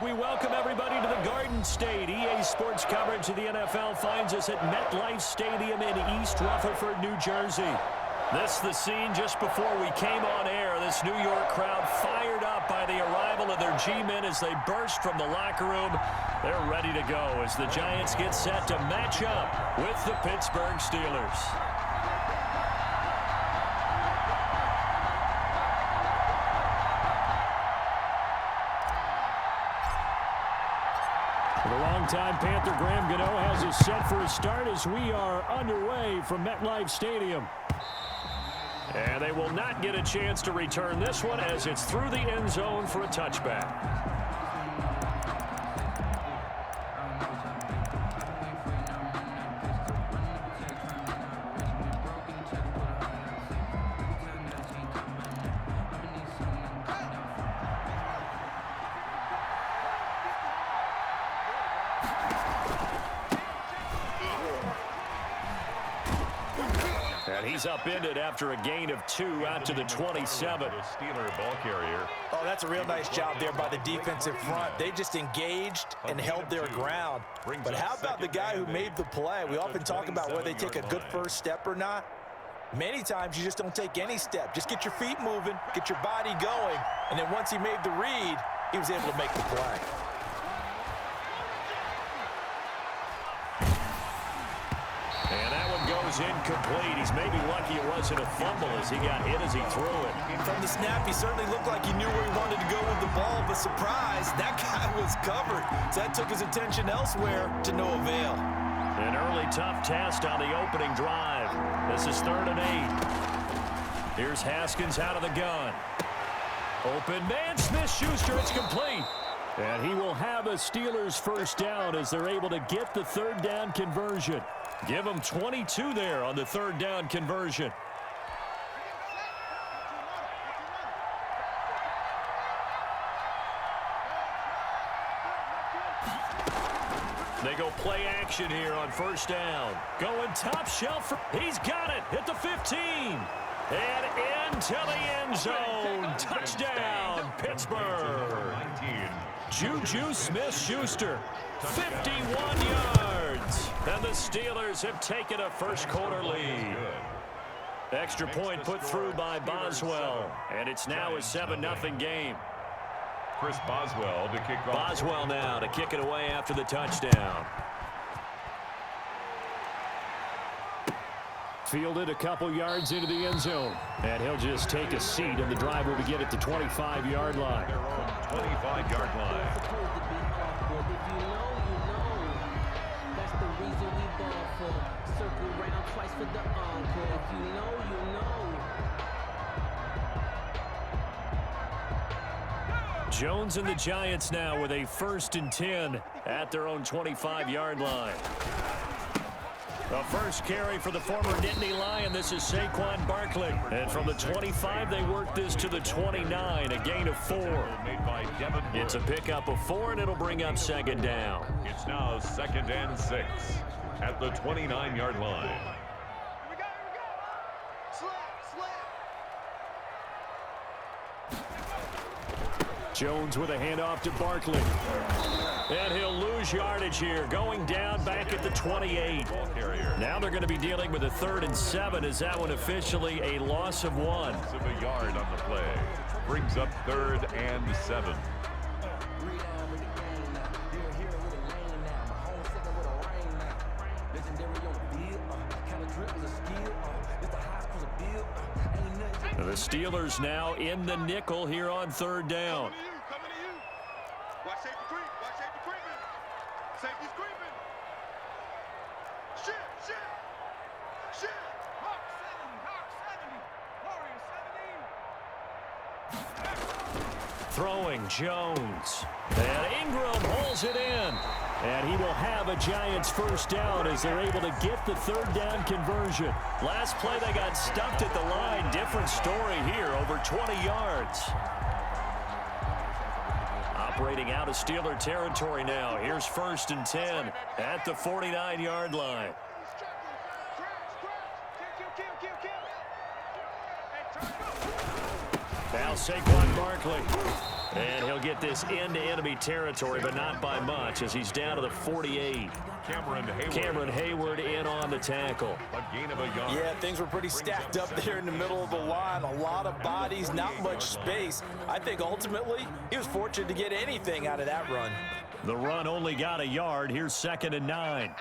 We welcome everybody to the Garden State. EA Sports coverage of the NFL finds us at MetLife Stadium in East Rutherford, New Jersey. This is the scene just before we came on air. This New York crowd fired up by the arrival of their G-men as they burst from the locker room. They're ready to go as the Giants get set to match up with the Pittsburgh Steelers. The longtime Panther Graham Gano has us set for a start as we are underway from MetLife Stadium. And they will not get a chance to return this one as it's through the end zone for a touchback. And he's upended after a gain of 2 out to the 27. Steeler ball carrier. Oh, that's a real nice job there by the defensive front. They just engaged and held their ground. But how about the guy who made the play? We often talk about whether they take a good first step or not. Many times you just don't take any step. Just get your feet moving, get your body going, and then once he made the read, he was able to make the play. And that one goes incomplete. He's maybe lucky it wasn't a fumble as he got hit as he threw it. From the snap, he certainly looked like he knew where he wanted to go with the ball, but surprise, that guy was covered. So that took his attention elsewhere to no avail. An early tough test on the opening drive. This is 3rd and 8. Here's Haskins out of the gun. Open man, Smith-Schuster, it's complete. And he will have a Steelers first down as they're able to get the 3rd down conversion. Give them 22 there on the 3rd down conversion. They go play action here on 1st down. Going top shelf. He's got it at the 15. And into the end zone. Touchdown, Pittsburgh. Juju Smith-Schuster, 51 yards. And the Steelers have taken a first-quarter lead. Extra point put through by Boswell. And it's now a 7-0 game. Chris Boswell to kick off. Boswell now to kick it away after the touchdown. Fielded a couple yards into the end zone. And he'll just take a seat, and the drive will begin at the 25-yard line. 25-yard line. Jones and the Giants now with a 1st and 10 at their own 25-yard line. The first carry for the former Nittany Lion. This is Saquon Barkley. And from the 25, they work this to the 29, a gain of 4. It's a pickup of 4, and it'll bring up 2nd down. It's now 2nd and 6 at the 29-yard line. Jones with a handoff to Barkley. And he'll lose yardage here, going down back at the 28. Now they're going to be dealing with a 3rd and 7 as that one officially a loss of 1. Of a yard on the play. Brings up 3rd and 7. The Steelers now in the nickel here on 3rd down. Watch safety creep. Watch safety creeping. Safety's creeping. Shit. Hawk 70. Warrior 70. Throwing Jones. And Ingram holds it in. And he will have a Giants first down as they're able to get the 3rd down conversion. Last play they got stuffed at the line. Different story here, over 20 yards. Operating out of Steeler territory now. Here's 1st and 10 at the 49-yard line. Now Saquon Barkley. And he'll get this into enemy territory, but not by much, as he's down to the 48. Cameron Hayward in on the tackle. A gain of a yard. Yeah, things were pretty stacked up there in the middle of the line. A lot of bodies, not much space. I think ultimately he was fortunate to get anything out of that run. The run only got a yard. Here's 2nd and 9.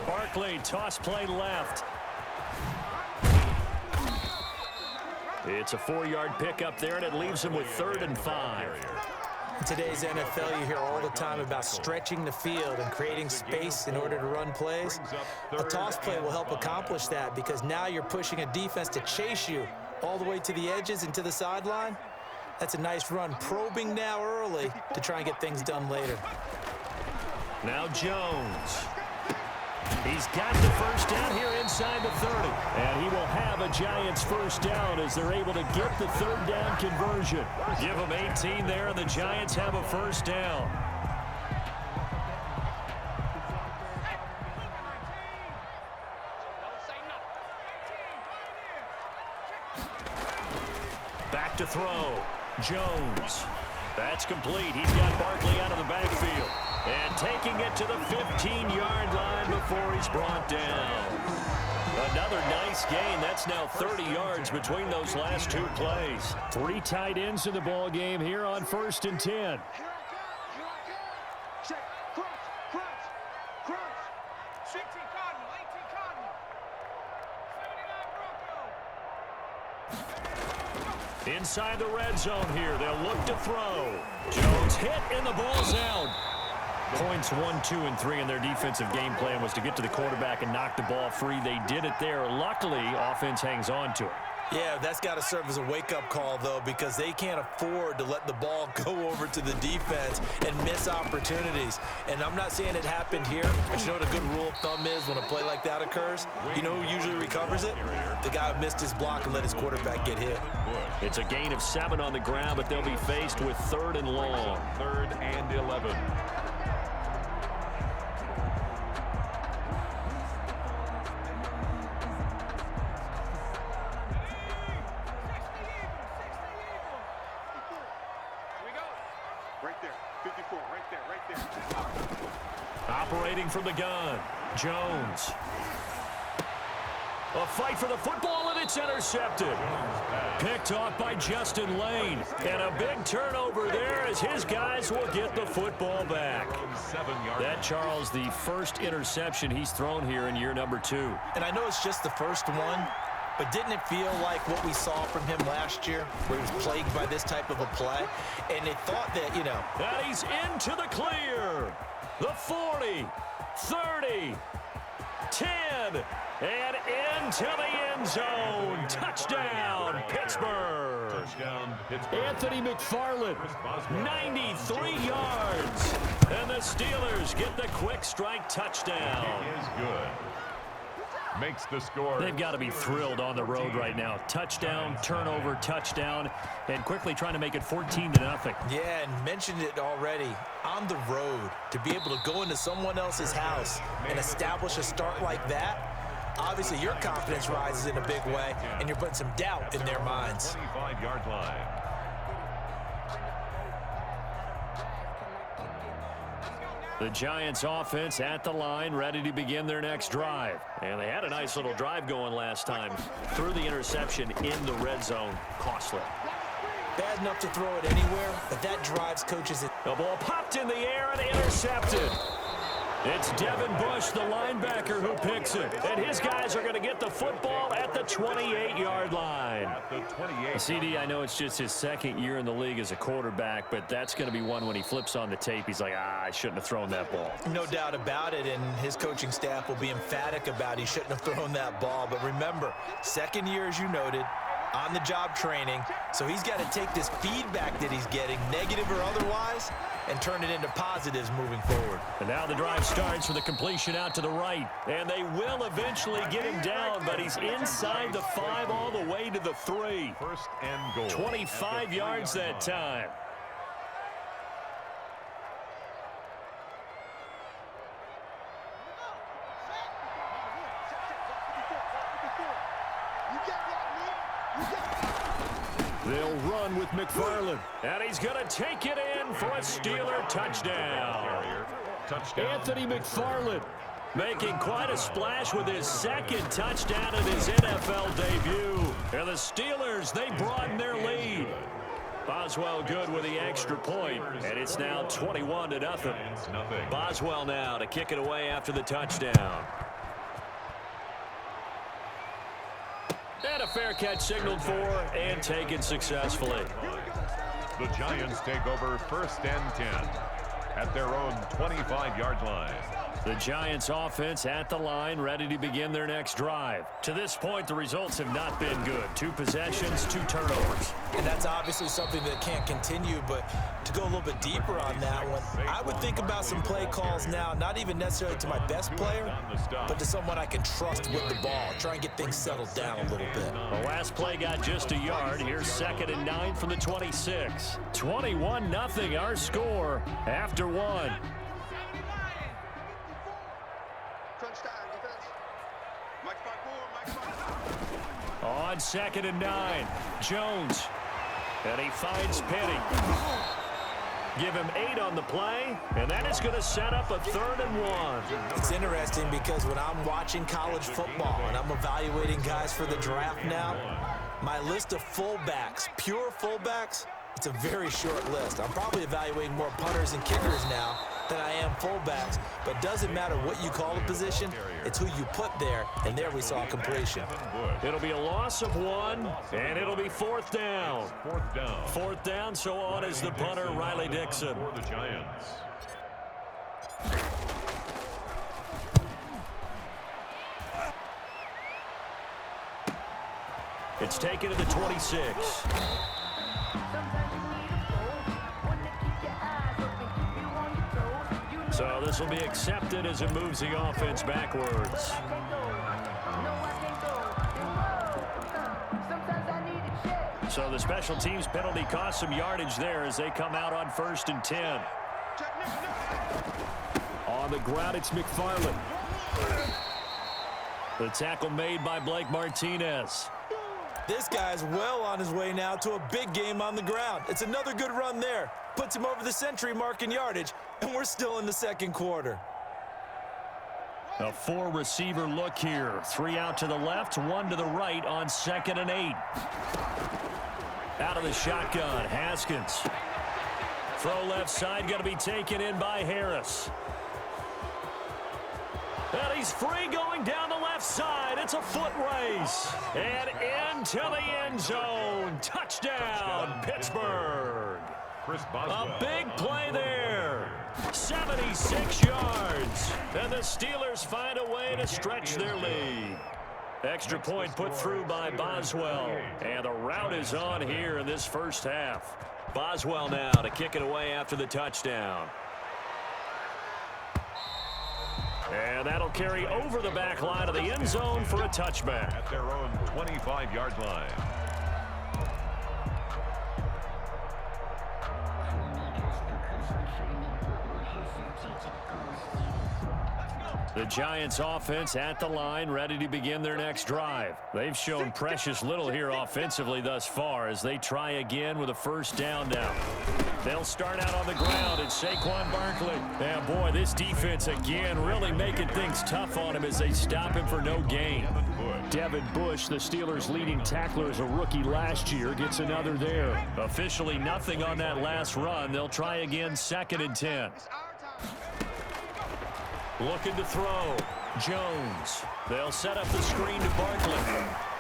Barkley, toss play left. It's a 4-yard pickup there, and it leaves him with 3rd and 5. In today's NFL, you hear all the time about stretching the field and creating space in order to run plays. A toss play will help accomplish that because now you're pushing a defense to chase you all the way to the edges and to the sideline. That's a nice run, probing now early to try and get things done later. Now Jones. He's got the first down here inside the 30. And he will have a Giants first down as they're able to get the 3rd down conversion. Give them 18 there, and the Giants have a first down. Back to throw. Jones. That's complete. He's got Barkley out of the backfield. And taking it to the 15-yard line before he's brought down. Another nice gain. That's now 30 yards between those last 2 plays. 3 tight ends in the ball game here on 1st and 10. Check. Crunch. 16 Cardinal, 18 Cardinal. 79 Bronco. Inside the red zone here. They'll look to throw. Jones hit and the ball's out. Points 1, 2, and 3 in their defensive game plan was to get to the quarterback and knock the ball free. They did it there. Luckily, offense hangs on to it. Yeah, that's got to serve as a wake-up call, though, because they can't afford to let the ball go over to the defense and miss opportunities. And I'm not saying it happened here. But you know what a good rule of thumb is when a play like that occurs? You know who usually recovers it? The guy who missed his block and let his quarterback get hit. It's a gain of 7 on the ground, but they'll be faced with 3rd and long. 3rd and 11. Operating from the gun, Jones. A fight for the football, and it's intercepted. Picked off by Justin Lane. And a big turnover there as his guys will get the football back. That, Charles, the first interception he's thrown here in year number 2. And I know it's just the first one, but didn't it feel like what we saw from him last year, where he was plagued by this type of a play? And they thought that, you know. And he's into the clear. The 40, 30, 10, and into the end zone. Touchdown, Pittsburgh. Touchdown, Pittsburgh. Anthony McFarland, 93 yards. And the Steelers get the quick strike touchdown. It is good. Makes the score. They've got to be thrilled on the road right now. Touchdown, turnover, touchdown, and quickly trying to make it 14-0. Yeah, and mentioned it already. On the road, to be able to go into someone else's house and establish a start like that, obviously your confidence rises in a big way, and you're putting some doubt in their minds. 25-yard line. The Giants offense at the line, ready to begin their next drive. And they had a nice little drive going last time. Threw the interception in the red zone. Costly. Bad enough to throw it anywhere, but that drives coaches. The ball popped in the air and intercepted. It's Devin Bush, the linebacker, who picks it. And his guys are going to get the football at the 28-yard line. At the 28. CD, I know it's just his 2nd year in the league as a quarterback, but that's going to be one when he flips on the tape. He's like, I shouldn't have thrown that ball. No doubt about it, and his coaching staff will be emphatic about he shouldn't have thrown that ball. But remember, 2nd year, as you noted, on-the-job training, so he's got to take this feedback that he's getting, negative or otherwise, and turn it into positives moving forward. And now the drive starts with a completion out to the right, and they will eventually get him down, but he's inside the 5 all the way to the 3. 1st and goal. 25 yards that time. They'll run with McFarland. And he's going to take it in for a Steeler touchdown. Anthony McFarland making quite a splash with his second touchdown in his NFL debut. And the Steelers, they broaden their lead. Boswell good with the extra point, and it's now 21-0. Boswell now to kick it away after the touchdown. And a fair catch signaled for and taken successfully. The Giants take over 1st and 10 at their own 25-yard line. The Giants offense at the line, ready to begin their next drive. To this point, the results have not been good. 2 possessions, 2 turnovers. And that's obviously something that can't continue, but to go a little bit deeper on that one, I would think about some play calls now, not even necessarily to my best player, but to someone I can trust with the ball. Try and get things settled down a little bit. The last play got just a yard. Here's 2nd and 9 from the 26. 21-0 our score after 1. On 2nd and 9, Jones. And he finds Penny. Give him 8 on the play, and that is going to set up a 3rd and 1. It's interesting because when I'm watching college football and I'm evaluating guys for the draft now, my list of fullbacks, pure fullbacks, it's a very short list. I'm probably evaluating more punters and kickers now than I am fullbacks, but doesn't matter what you call the position, it's who you put there, and there we saw completion. It'll be a loss of 1, and it'll be 4th down. 4th down, so on is the punter, Riley Dixon. For the Giants. It's taken to the 26. So this will be accepted as it moves the offense backwards. So the special teams penalty cost some yardage there as they come out on 1st and 10. On the ground, it's McFarland. The tackle made by Blake Martinez. This guy's well on his way now to a big game on the ground. It's another good run there. Puts him over the century mark in yardage, and we're still in the 2nd quarter. A 4-receiver look here. 3 out to the left, 1 to the right on 2nd and 8. Out of the shotgun, Haskins. Throw left side, going to be taken in by Harris. And he's free going down the left side. It's a foot race. And into the end zone. Touchdown, Pittsburgh. A big play there. 76 yards. And the Steelers find a way to stretch their lead. Extra point put through by Boswell. And the route is on here in this first half. Boswell now to kick it away after the touchdown. And that'll carry over the back line of the end zone for a touchback. At their own 25-yard line. The Giants offense at the line, ready to begin their next drive. They've shown precious little here offensively thus far as they try again with a 1st down now. They'll start out on the ground. It's Saquon Barkley. And boy, this defense again really making things tough on him as they stop him for no gain. Devin Bush, the Steelers' leading tackler as a rookie last year, gets another there. Officially nothing on that last run. They'll try again 2nd and 10. Looking to throw. Jones. They'll set up the screen to Barkley.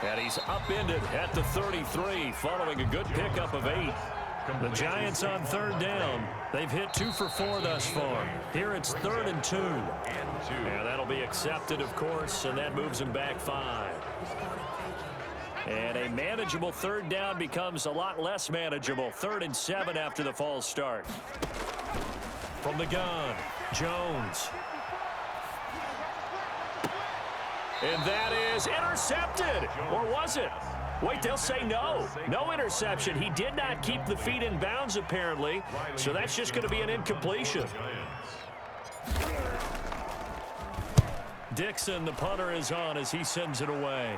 And he's upended at the 33 following a good pickup of 8. The Giants on 3rd down. They've hit 2 for 4 thus far. Here it's 3rd and 2. And that'll be accepted, of course, and that moves them back 5. And a manageable 3rd down becomes a lot less manageable. 3rd and 7 after the false start. From the gun, Jones. And that is intercepted. Or was it? Wait, they'll say no. No interception. He did not keep the feet in bounds, apparently. So that's just going to be an incompletion. Dixon, the punter, is on as he sends it away.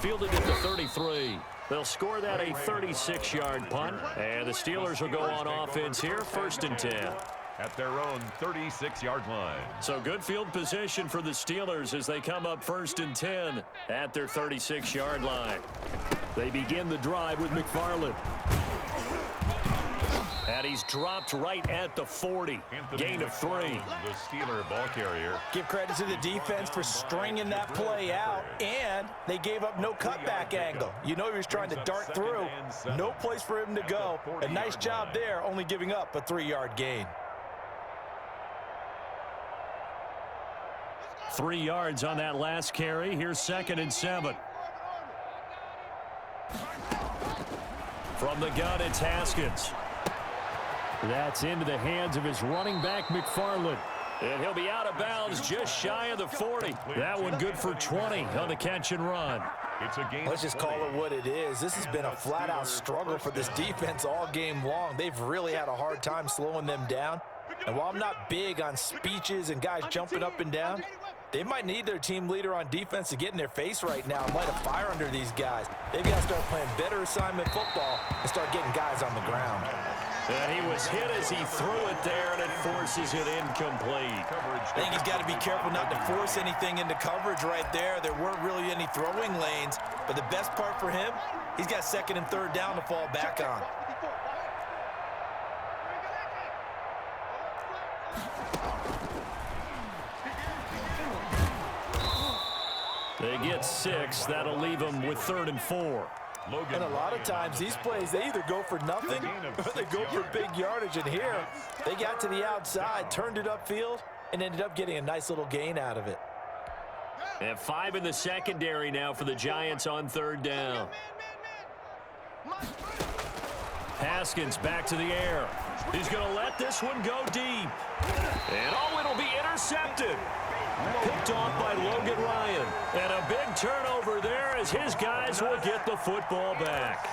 Fielded at the 33. They'll score that a 36-yard punt, and the Steelers will go on offense here, 1st and 10. At their own 36-yard line. So good field position for the Steelers as they come up 1st and 10 at their 36-yard line. They begin the drive with McFarland. And he's dropped right at the 40. Gain of 3. The Steeler ball carrier. Give credit to the defense for stringing that play out, and they gave up no cutback angle. You know he was trying to dart through. No place for him to go. A nice job there, only giving up a 3-yard gain. 3 yards on that last carry. Here's 2nd and 7. From the gun, it's Haskins. That's into the hands of his running back, McFarland. And he'll be out of bounds just shy of the 40. That one good for 20 on the catch and run. Let's just call it what it is. This has been a flat-out struggle for this defense all game long. They've really had a hard time slowing them down. And while I'm not big on speeches and guys jumping up and down, they might need their team leader on defense to get in their face right now and light a fire under these guys. They've got to start playing better assignment football and start getting guys on the ground. And he was hit as he threw it there, and it forces it incomplete. I think he's got to be careful not to force anything into coverage right there. There weren't really any throwing lanes, but the best part for him, he's got 2nd and 3rd down to fall back on. They get 6. That'll leave them with 3rd and 4. And a lot of times these plays, they either go for nothing or they go for big yardage. And here, they got to the outside, turned it upfield, and ended up getting a nice little gain out of it. And 5 in the secondary now for the Giants on 3rd down. Haskins back to the air. He's going to let this one go deep. And oh, it'll be intercepted. Picked off by Logan Ryan. And a big turnover there as his guys will get the football back.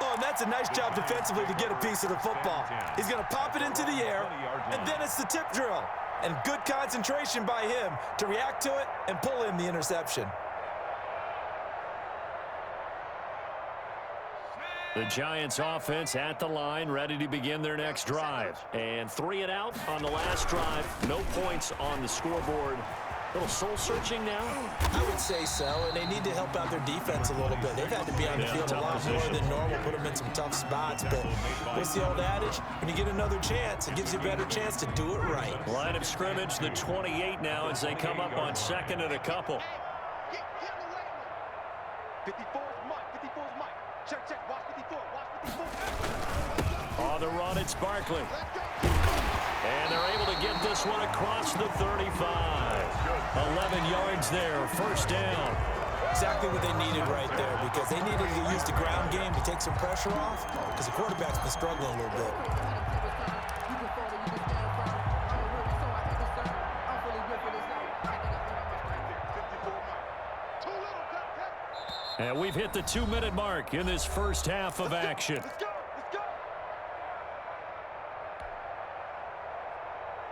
Oh, and that's a nice job defensively to get a piece of the football. He's going to pop it into the air, and then it's the tip drill. And good concentration by him to react to it and pull in the interception. The Giants offense at the line, ready to begin their next drive. And 3 and out on the last drive. No points on the scoreboard. A little soul-searching now? I would say so, and they need to help out their defense a little bit. They've had to be on the field a lot more than normal, put them in some tough spots. But what's the old adage? When you get another chance, it gives you a better chance to do it right. Line of scrimmage, the 28 now as they come up on 2nd and a couple. 54's Mike. 54's Mike. Check. Watch 54. Watch 54. On the run, it's Barkley. And they're able to get this one across the 35. 11 yards there, 1st down. Exactly what they needed right there, because they needed to use the ground game to take some pressure off, because the quarterback's been struggling a little bit. And we've hit the 2-minute mark in this first half of action.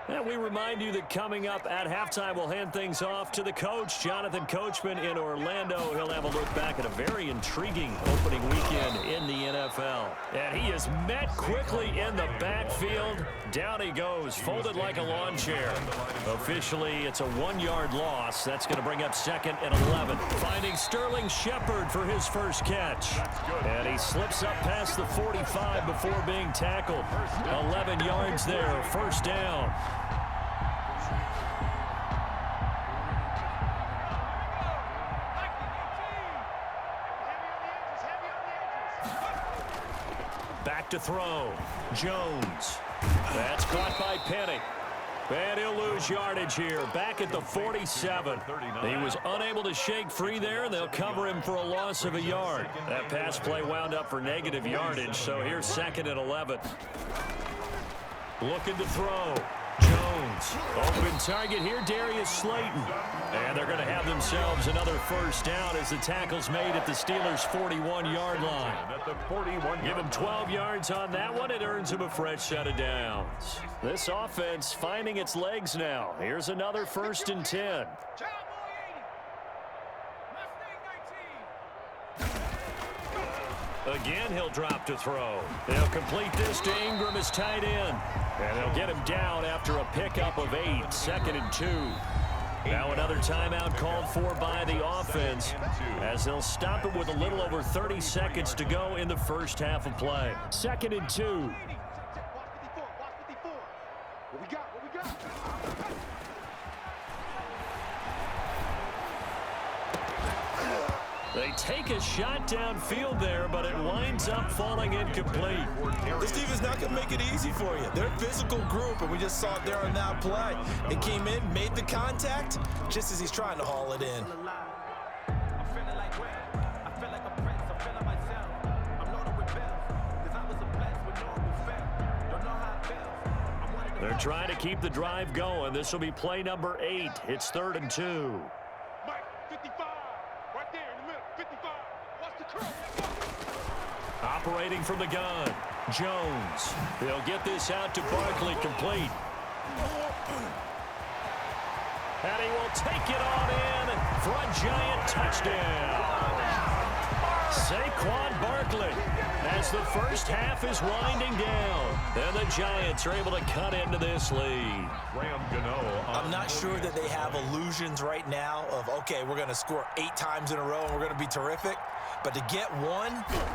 And we remind you that coming up at halftime, we'll hand things off to the coach, Jonathan Coachman in Orlando. He'll have a look back at a very intriguing opening weekend in the NFL. And he is met quickly in the backfield. Down he goes, folded like a lawn chair. Officially, it's a 1-yard loss. That's going to bring up 2nd and 11. Finding Sterling Shepard for his first catch. And he slips up past the 45 before being tackled. 11 yards there, 1st down. Back to throw. Jones. That's caught by Penny. And he'll lose yardage here. Back at the 47. He was unable to shake free there, and they'll cover him for a loss of a yard. That pass play wound up for negative yardage, so here's 2nd and 11. Looking to throw. Jones. Open target here, Darius Slayton. And they're going to have themselves another 1st down as the tackle's made at the Steelers' 41-yard line. Give them 12 yards on that one. It earns them a fresh set of downs. This offense finding its legs now. Here's another 1st and 10. Again, he'll drop to throw. They'll complete this to Ingram as tight end. And they'll get him down after a pickup of 8, 2nd and 2. Now another timeout called for by the offense as they'll stop it with a little over 30 seconds to go in the first half of play. 2nd and 2. Watch 54. What we got? They take a shot downfield there, but it winds up falling incomplete. This defense not going to make it easy for you. They're a physical group, and we just saw it there on that play. They came in, made the contact, just as he's trying to haul it in. They're trying to keep the drive going. This will be play number 8. It's 3rd and 2. Mike, 55. Right there in the middle. 55. Watch the curl. Operating from the gun, Jones. They'll get this out to Barkley, complete. And he will take it on in for a Giant touchdown. Saquon Barkley as the first half is winding down. And the Giants are able to cut into this lead. I'm not sure that they have illusions right now of, okay, we're going to score 8 times in a row and we're going to be terrific. But to get one,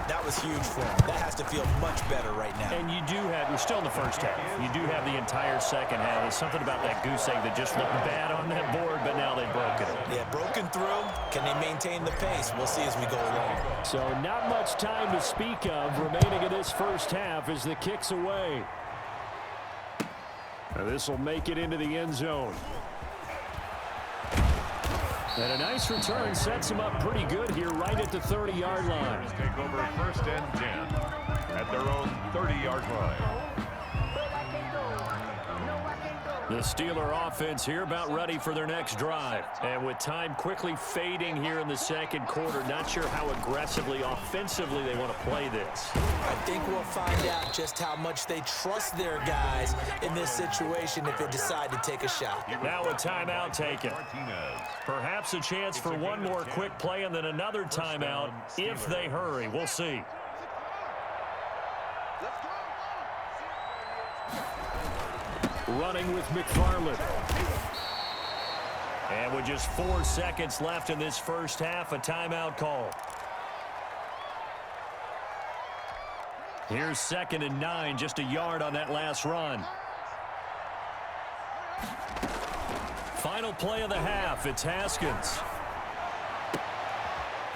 that was huge for them. That has to feel much better right now. And you do have, we're still in the first half. You do have the entire second half. There's something about that goose egg that just looked bad on that board, but now they've broken it. Yeah, broken through. Can they maintain the pace? We'll see as we go along. So not much time to speak of remaining in this first half as the kick's away. Now this will make it into the end zone. And a nice return sets him up pretty good here right at the 30-yard line. Take over 1st and 10 at their own 30-yard line. The Steeler offense here about ready for their next drive. And with time quickly fading here in the second quarter, not sure how aggressively, offensively they want to play this. I think we'll find out just how much they trust their guys in this situation if they decide to take a shot. Now a timeout taken. Perhaps a chance for one more quick play and then another timeout if they hurry. We'll see. Running with McFarland. And with just 4 seconds left in this first half, a timeout call. Here's 2nd and 9, just a yard on that last run. Final play of the half, it's Haskins.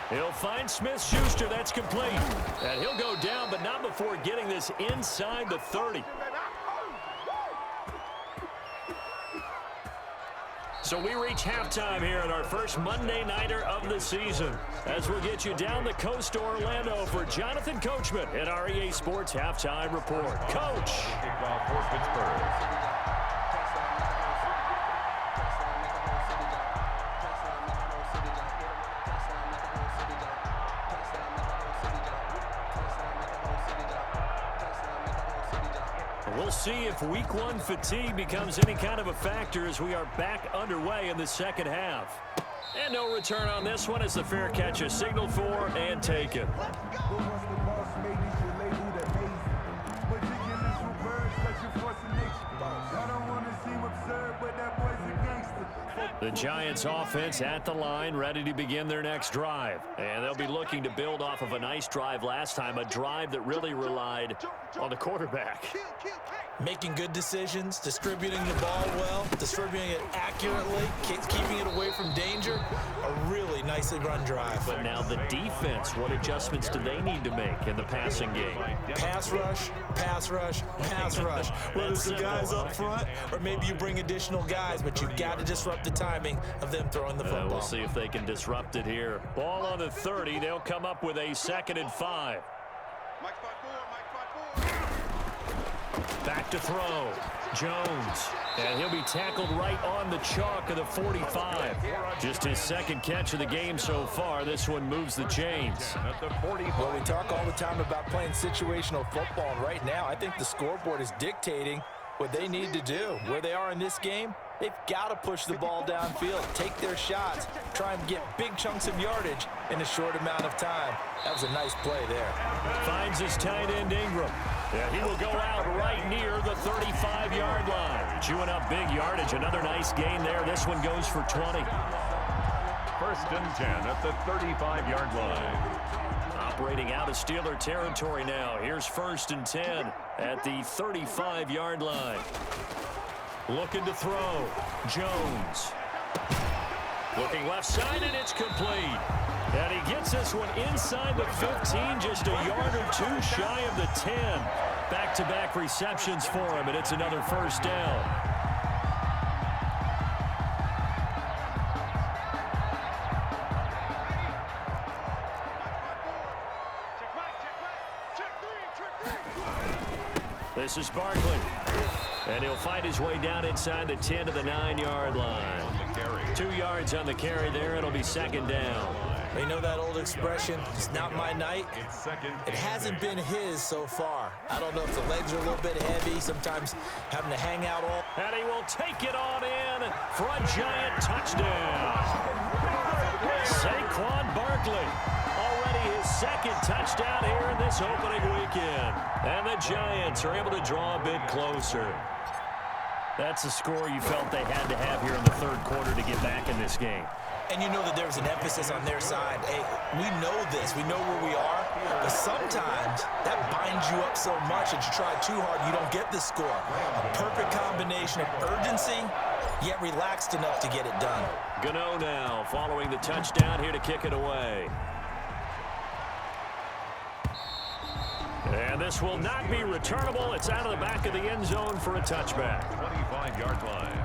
He'll find Smith-Schuster, that's complete. And he'll go down, but not before getting this inside the 30. So we reach halftime here at our first Monday Nighter of the season. As we'll get you down the coast to Orlando for Jonathan Coachman at our EA Sports Halftime Report. Coach. Kickoff for Pittsburgh. We'll see if week 1 fatigue becomes any kind of a factor as we are back underway in the second half. And no return on this one as the fair catch is signaled for and taken. The Giants offense at the line, ready to begin their next drive. And they'll be looking to build off of a nice drive last time, a drive that really relied on the quarterback. Making good decisions, distributing the ball well, distributing it accurately, keeping it away from danger. A really nicely run drive. But now the defense, what adjustments do they need to make in the passing game? Pass rush, pass rush, pass rush. Whether it's the guys up front or maybe you bring additional guys, but you've got to disrupt the timing of them throwing the football. We'll see if they can disrupt it here. Ball on the 30. They'll come up with a 2nd and 5. Back to throw. Jones. And he'll be tackled right on the chalk of the 45. Just his 2nd catch of the game so far. This one moves the chains. Well, we talk all the time about playing situational football, and right now I think the scoreboard is dictating what they need to do. Where they are in this game, They've got to push the ball downfield, take their shots, try and get big chunks of yardage in a short amount of time. That was a nice play there. Finds his tight end Ingram. Yeah, he will go out right near the 35-yard line. Chewing up big yardage. Another nice gain there. This one goes for 20. First and 10 at the 35-yard line. Operating out of Steeler territory now. Here's first and 10 at the 35-yard line. Looking to throw. Jones. Looking left side, and it's complete. And he gets this one inside the 15, just a yard or two shy of the 10. Back-to-back receptions for him, and it's another first down. This is Barkley. And he'll find his way down inside the 10 to the 9-yard line. 2 yards on the carry there. It'll be second down. You know that old expression, it's not my night? It hasn't been his so far. I don't know if the legs are a little bit heavy, sometimes having to hang out all. And he will take it on in for a giant touchdown. Saquon Barkley. Already his second touchdown here in this opening weekend. And the Giants are able to draw a bit closer. That's a score you felt they had to have here in the third quarter to get back in this game. And you know that there was an emphasis on their side. Hey, we know this. We know where we are. But sometimes that binds you up so much that you try too hard, you don't get the score. A perfect combination of urgency, yet relaxed enough to get it done. Gano now following the touchdown here to kick it away. And this will not be returnable. It's out of the back of the end zone for a touchback. 25-yard line.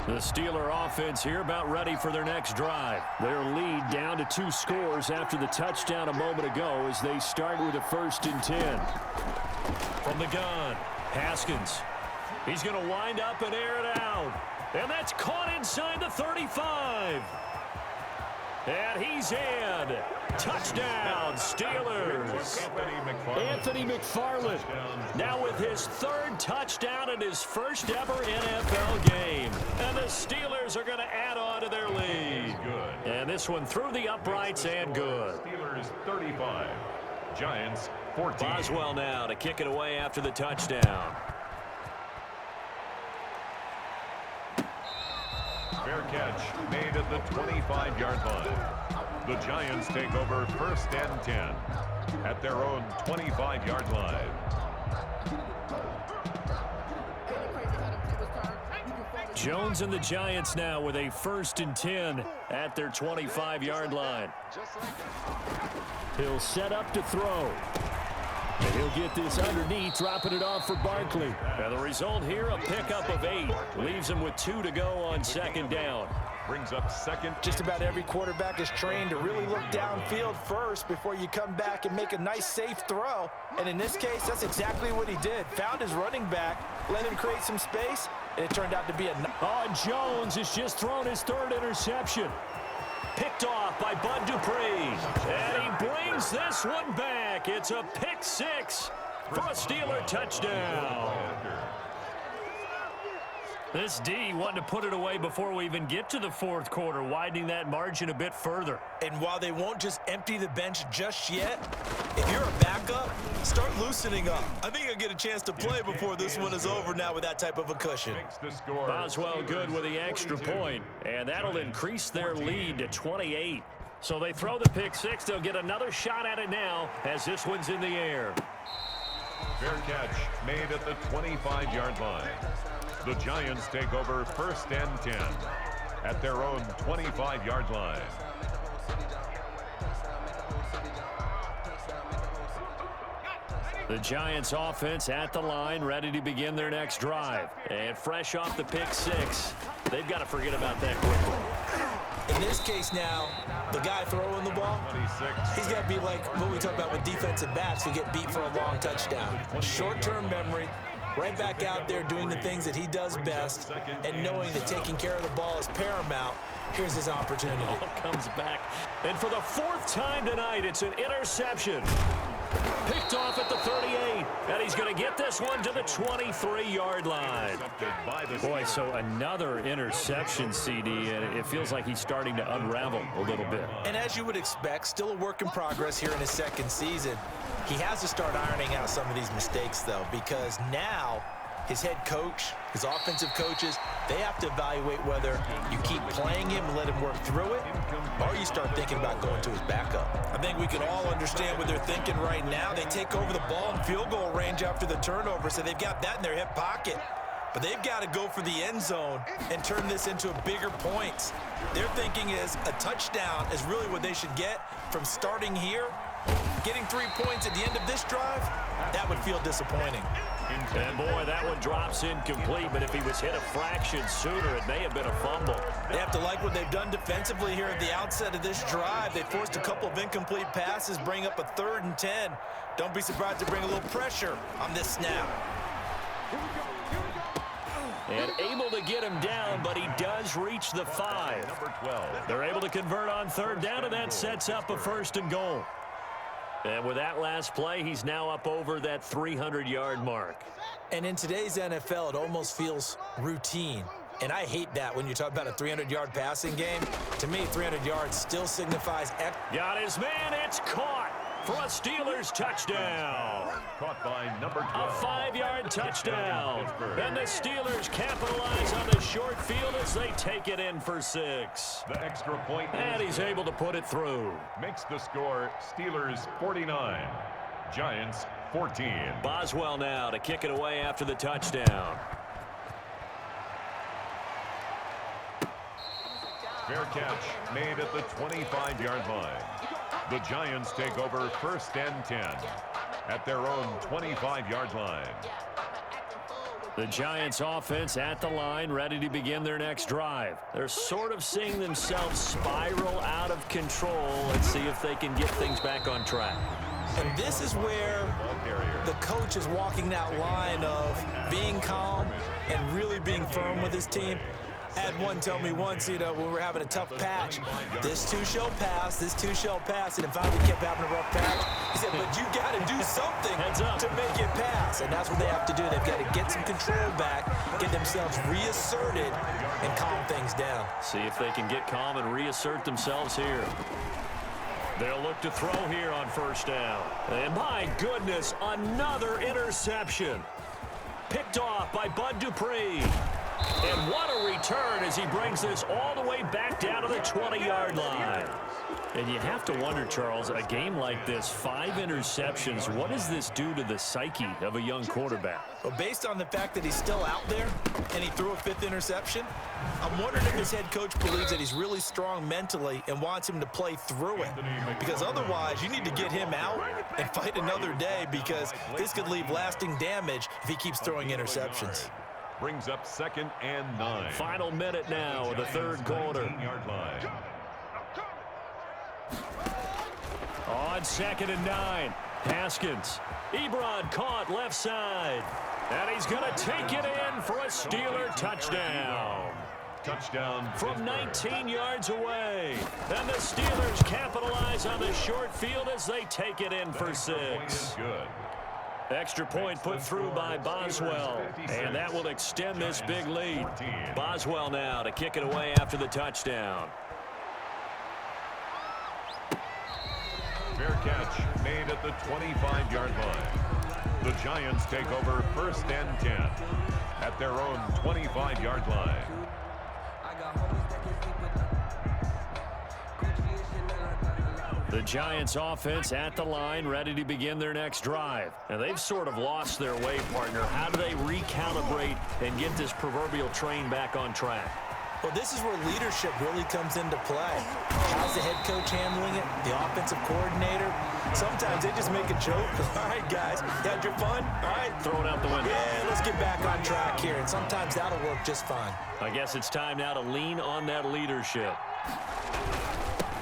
The Steeler offense here about ready for their next drive. Their lead down to 2 scores after the touchdown a moment ago as they start with a first and 10. From the gun, Haskins. He's going to wind up and air it out. And that's caught inside the 35. And he's in. Touchdown, Steelers. Anthony McFarland now with his 3rd touchdown in his first ever NFL game. And the Steelers are going to add on to their lead. And this one through the uprights and good. Steelers 35, Giants 14. Boswell now to kick it away after the touchdown. Fair catch made at the 25-yard line. The Giants take over first and 10 at their own 25-yard line. Jones and the Giants now with a first and 10 at their 25-yard line. He'll set up to throw. And he'll get this underneath, dropping it off for Barkley. And the result here, a pickup of 8. Leaves him with 2 to go on second down. Brings up second. Just about every quarterback is trained to really look downfield first before you come back and make a nice, safe throw. And in this case, that's exactly what he did. Found his running back, let him create some space, and it turned out to be a... Jones has just thrown his 3rd interception. Picked off by Bud Dupree. And he brings this one back. It's a pick 6 for a Steeler touchdown. This D wanted to put it away before we even get to the 4th quarter, widening that margin a bit further. And while they won't just empty the bench just yet, if you're a backup, start loosening up. I think I'll get a chance to play before this one is over now with that type of a cushion. Boswell good with the extra point, and that'll increase their lead to 28. So they throw the pick 6. They'll get another shot at it now as this one's in the air. Fair catch made at the 25-yard line. The Giants take over first and 10 at their own 25-yard line. The Giants offense at the line, ready to begin their next drive. And fresh off the pick 6, they've got to forget about that quickly. In this case now, the guy throwing the ball, he's got to be like what we talk about with defensive backs who get beat for a long touchdown. Short-term memory, right back out there doing the things that he does best, and knowing that taking care of the ball is paramount. Here's his opportunity. Ball comes back. And for the 4th time tonight, it's an interception. Picked off at the 38, and he's going to get this one to the 23-yard line. Boy, so another interception, CD, and it feels like he's starting to unravel a little bit. And as you would expect, still a work in progress here in his second season. He has to start ironing out some of these mistakes, though, because now his head coach, his offensive coaches, they have to evaluate whether you keep playing him and let him work through it, or you start thinking about going to his backup. I think we can all understand what they're thinking right now. They take over the ball in field goal range after the turnover, so they've got that in their hip pocket. But they've got to go for the end zone and turn this into a bigger points. Their thinking is a touchdown is really what they should get from starting here. Getting 3 points at the end of this drive, that would feel disappointing. And boy, that one drops incomplete, but if he was hit a fraction sooner, it may have been a fumble. They have to like what they've done defensively here at the outset of this drive. They forced a couple of incomplete passes, bring up a 3rd and 10. Don't be surprised to bring a little pressure on this snap. And able to get him down, but he does reach the 5. Number 12. They're able to convert on 3rd down, and that sets up a 1st and goal. And with that last play, he's now up over that 300-yard mark. And in today's NFL, it almost feels routine. And I hate that when you talk about a 300-yard passing game. To me, 300 yards still signifies... Got his man, it's caught for a Steelers touchdown. Caught by number 12. A 5-yard touchdown. And the Steelers capitalize on the short field as they take it in for 6. The extra point. And he's able to put it through. Makes the score Steelers 49, Giants 14. Boswell now to kick it away after the touchdown. Fair catch made at the 25-yard line. The Giants take over 1st and 10 at their own 25-yard line. The Giants offense at the line, ready to begin their next drive. They're sort of seeing themselves spiral out of control. Let's see if they can get things back on track. And this is where the coach is walking that line of being calm and really being firm with his team. I had one tell me once, when we were having a tough patch, this too shall pass, this too shall pass. And if I kept having a rough patch, he said, but you got to do something to make it pass. And that's what they have to do. They've got to get some control back, get themselves reasserted, and calm things down. See if they can get calm and reassert themselves here. They'll look to throw here on 1st down. And my goodness, another interception. Picked off by Bud Dupree. And what a return as he brings this all the way back down to the 20-yard line. And you have to wonder, Charles, a game like this, 5 interceptions, what does this do to the psyche of a young quarterback? Well, based on the fact that he's still out there and he threw a 5th interception, I'm wondering if his head coach believes that he's really strong mentally and wants him to play through it. Because otherwise, you need to get him out and fight another day, because this could leave lasting damage if he keeps throwing interceptions. Brings up 2nd and 9. Final minute now of the 3rd quarter. Line. On 2nd and 9, Haskins. Ebron caught left side. And he's going to take it in for a Steeler touchdown. Touchdown from 19 yards away. And the Steelers capitalize on the short field as they take it in for 6. Good. Extra point put through by Boswell, and that will extend this big lead. Boswell now to kick it away after the touchdown. Fair catch made at the 25-yard line. The Giants take over 1st and 10 at their own 25-yard line. The Giants offense at the line, ready to begin their next drive. And they've sort of lost their way, partner. How do they recalibrate and get this proverbial train back on track? Well, this is where leadership really comes into play. How's the head coach handling it? The offensive coordinator? Sometimes they just make a joke. All right, guys, you had your fun? All right. Throw it out the window. Yeah, let's get back on track here. And sometimes that'll work just fine. I guess it's time now to lean on that leadership.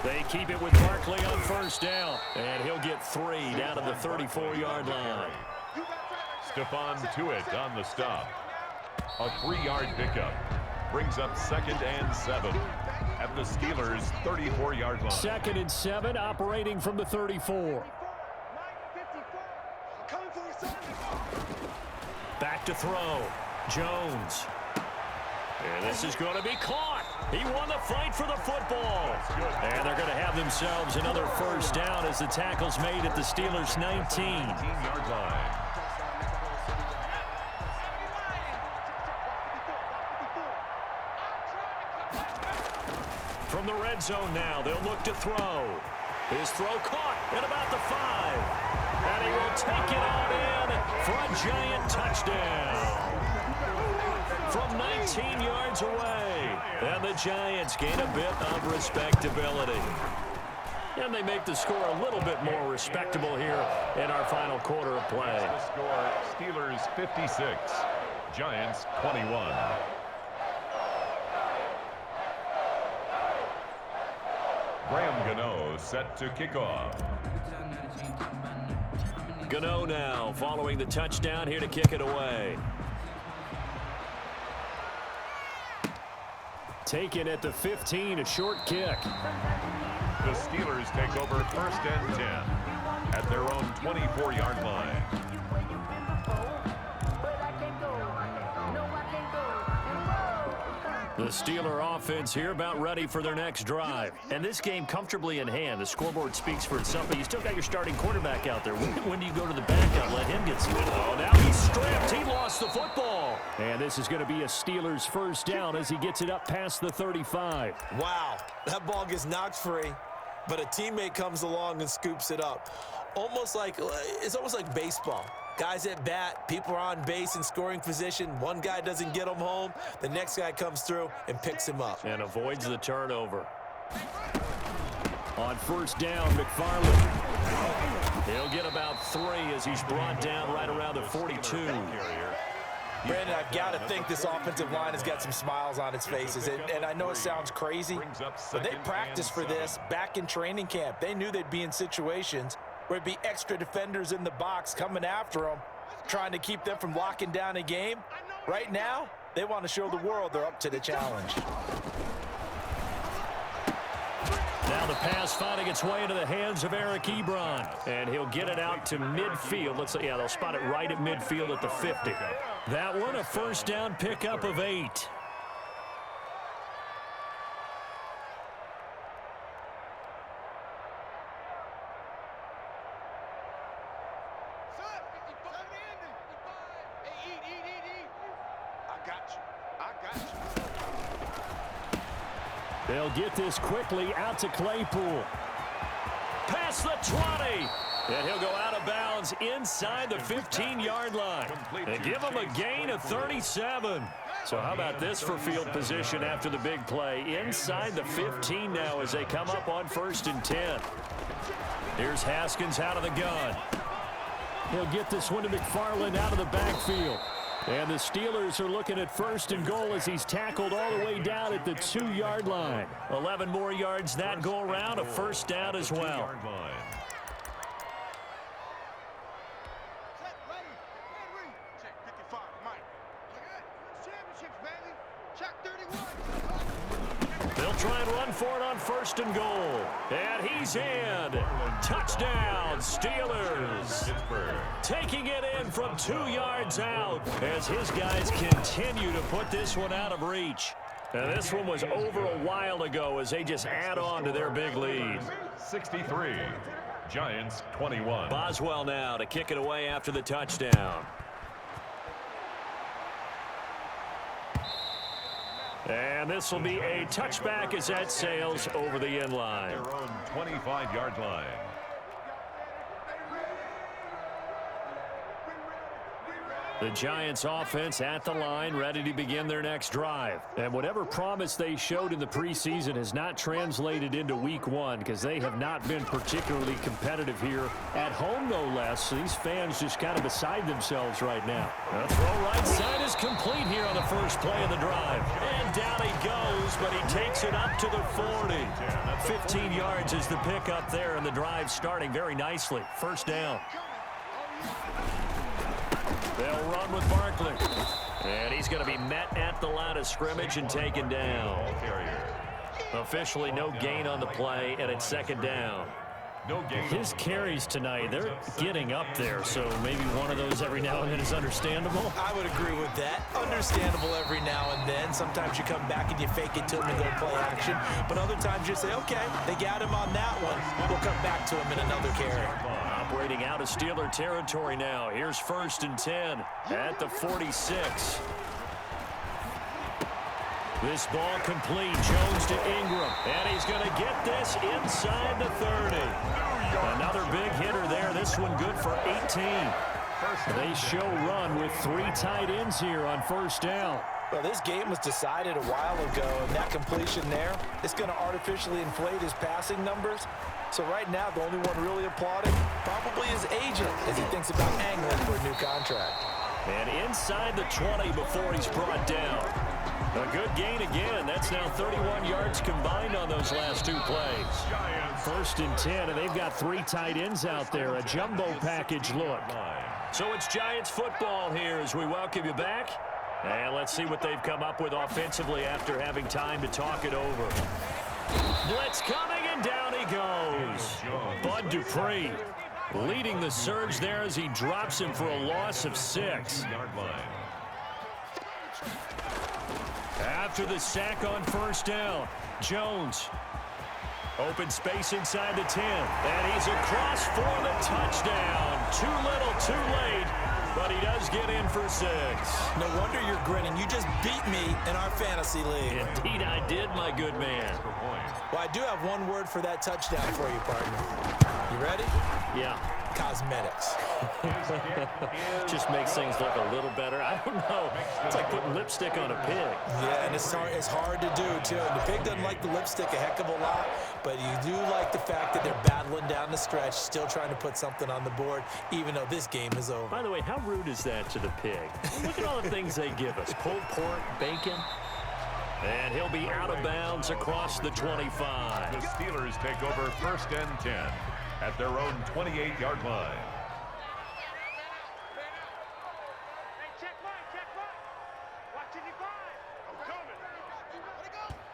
They keep it with Barkley on 1st down. And he'll get 3 down to the 34-yard line. Stephon Tuitt on the stop. A 3-yard pickup. Brings up 2nd and 7 at the Steelers' 34-yard line. 2nd and 7, operating from the 34. Back to throw. Jones. And this is going to be caught. He won the fight for the football. And they're going to have themselves another first down as the tackle's made at the Steelers' 19-yard line. From the red zone now, they'll look to throw. His throw caught at about the 5. And he will take it on in for a giant touchdown. From 19 yards away. And the Giants gain a bit of respectability. And they make the score a little bit more respectable here in our final quarter of play. The score, Steelers 56, Giants 21. Graham Gano set to kick off. Gano now following the touchdown here to kick it away. Taken at the 15, a short kick. The Steelers take over first and 10 at their own 24-yard line. The Steeler offense here about ready for their next drive. And this game comfortably in hand. The scoreboard speaks for itself, but you still got your starting quarterback out there. When do you go to the backup? Let him get some. Oh, now he's stripped. He lost the football. And this is going to be a Steelers first down as he gets it up past the 35. Wow, that ball gets knocked free, but a teammate comes along and scoops it up. It's almost like baseball. Guys at bat, people are on base in scoring position. One guy doesn't get him home. The next guy comes through and picks him up. And avoids the turnover. On first down, McFarland. He'll get about 3 as he's brought down right around the 42. Brandon, I've got to think this offensive line has got some smiles on its faces. And I know it sounds crazy, but they practiced for this back in training camp. They knew they'd be in situations where it'd be extra defenders in the box coming after them, trying to keep them from locking down a game. Right now, they want to show the world they're up to the challenge. Now the pass finding its way into the hands of Eric Ebron. And he'll get it out to midfield. They'll spot it right at midfield at the 50. That one, a first down pickup of 8. They'll get this quickly out to Claypool. Past the 20. And he'll go out of bounds inside the 15-yard line. And give him a gain of 37. So how about this for field position after the big play? Inside the 15 now as they come up on first and 10. Here's Haskins out of the gun. He'll get this one to McFarland out of the backfield. And the Steelers are looking at first and goal as he's tackled all the way down at the 2-yard line. 11 more yards that go around, a first down as well. They'll try and run for it on first and goal. And he's in. Touchdown, Steelers. Taking it in from 2 yards out as his guys continue to put this one out of reach. And this one was over a while ago as they just add on to their big lead. 63, Giants 21. Boswell now to kick it away after the touchdown. And this will be a touchback as that sails over the end line. Their own 25-yard line. The Giants offense at the line, ready to begin their next drive. And whatever promise they showed in the preseason has not translated into week 1 because they have not been particularly competitive here at home, no less. So these fans just kind of beside themselves right now. The throw right side is complete here on the first play of the drive. And down he goes, but he takes it up to the 40. 15 yards is the pickup there, and the drive starting very nicely. First down. They'll run with Barkley. And he's going to be met at the line of scrimmage and taken down. Officially no gain on the play, and it's second down. No gain. His carries tonight, they're getting up there, so maybe one of those every now and then is understandable. I would agree with that. Understandable every now and then. Sometimes you come back and you fake it to him and go play action. But other times you say, okay, they got him on that one. We'll come back to him in another carry. Operating out of Steeler territory now. Here's 1st and 10 at the 46. This ball complete. Jones to Ingram. And he's going to get this inside the 30. Another big hitter there. This one good for 18. They show run with 3 tight ends here on 1st down. Well, this game was decided a while ago, and that completion there is going to artificially inflate his passing numbers. So right now, the only one really applauding probably his agent as he thinks about angling for a new contract. And inside the 20 before he's brought down. A good gain again. That's now 31 yards combined on those last 2 plays. 1st and 10, and they've got 3 tight ends out there. A jumbo package look. So it's Giants football here as we welcome you back. And let's see what they've come up with offensively after having time to talk it over. Blitz coming, and down he goes. Bud Dupree leading the surge there as he drops him for a loss of 6. After the sack on 1st down, Jones. Open space inside the 10. And he's across for the touchdown. Too little, too late. But he does get in for 6. No wonder you're grinning. You just beat me in our fantasy league. Indeed I did, my good man. Well, I do have one word for that touchdown for you, partner. You ready? Yeah. Cosmetics. Just makes things look a little better. I don't know. It's like putting lipstick on a pig. Yeah, and it's hard to do, too. And the pig doesn't like the lipstick a heck of a lot, but you do like the fact that they're battling down the stretch, still trying to put something on the board, even though this game is over. By the way, how rude is that to the pig? Look at all the things they give us. Pulled pork, bacon. And he'll be out of bounds across the 25. The Steelers take over 1st and 10 at their own 28-yard line.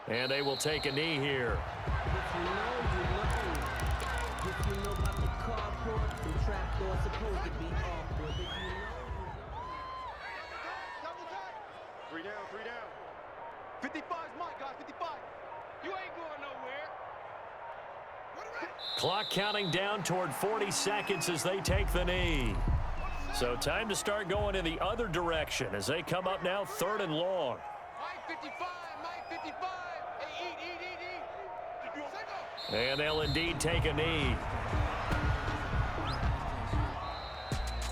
And they will take a knee here. Three down. 55's mine, guys. 55. You ain't going nowhere. Clock counting down toward 40 seconds as they take the knee. So time to start going in the other direction as they come up now 3rd and long. Mike 55. Hey, eat. And they'll indeed take a knee.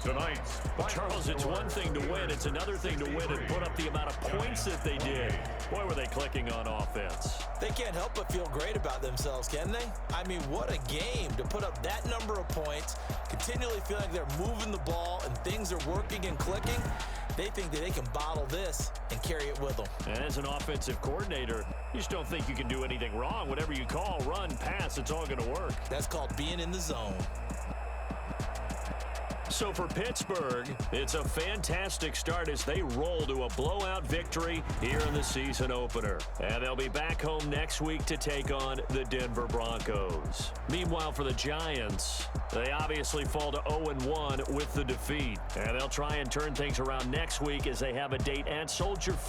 Tonight's Charles, it's one thing to win. It's another thing to win and put up the amount of points that they did. Boy, were they clicking on offense. They can't help but feel great about themselves, can they? I mean, what a game to put up that number of points, continually feel like they're moving the ball and things are working and clicking. They think that they can bottle this and carry it with them. And as an offensive coordinator, you just don't think you can do anything wrong. Whatever you call, run, pass, it's all going to work. That's called being in the zone. So for Pittsburgh, it's a fantastic start as they roll to a blowout victory here in the season opener. And they'll be back home next week to take on the Denver Broncos. Meanwhile, for the Giants, they obviously fall to 0-1 with the defeat. And they'll try and turn things around next week as they have a date at Soldier Field.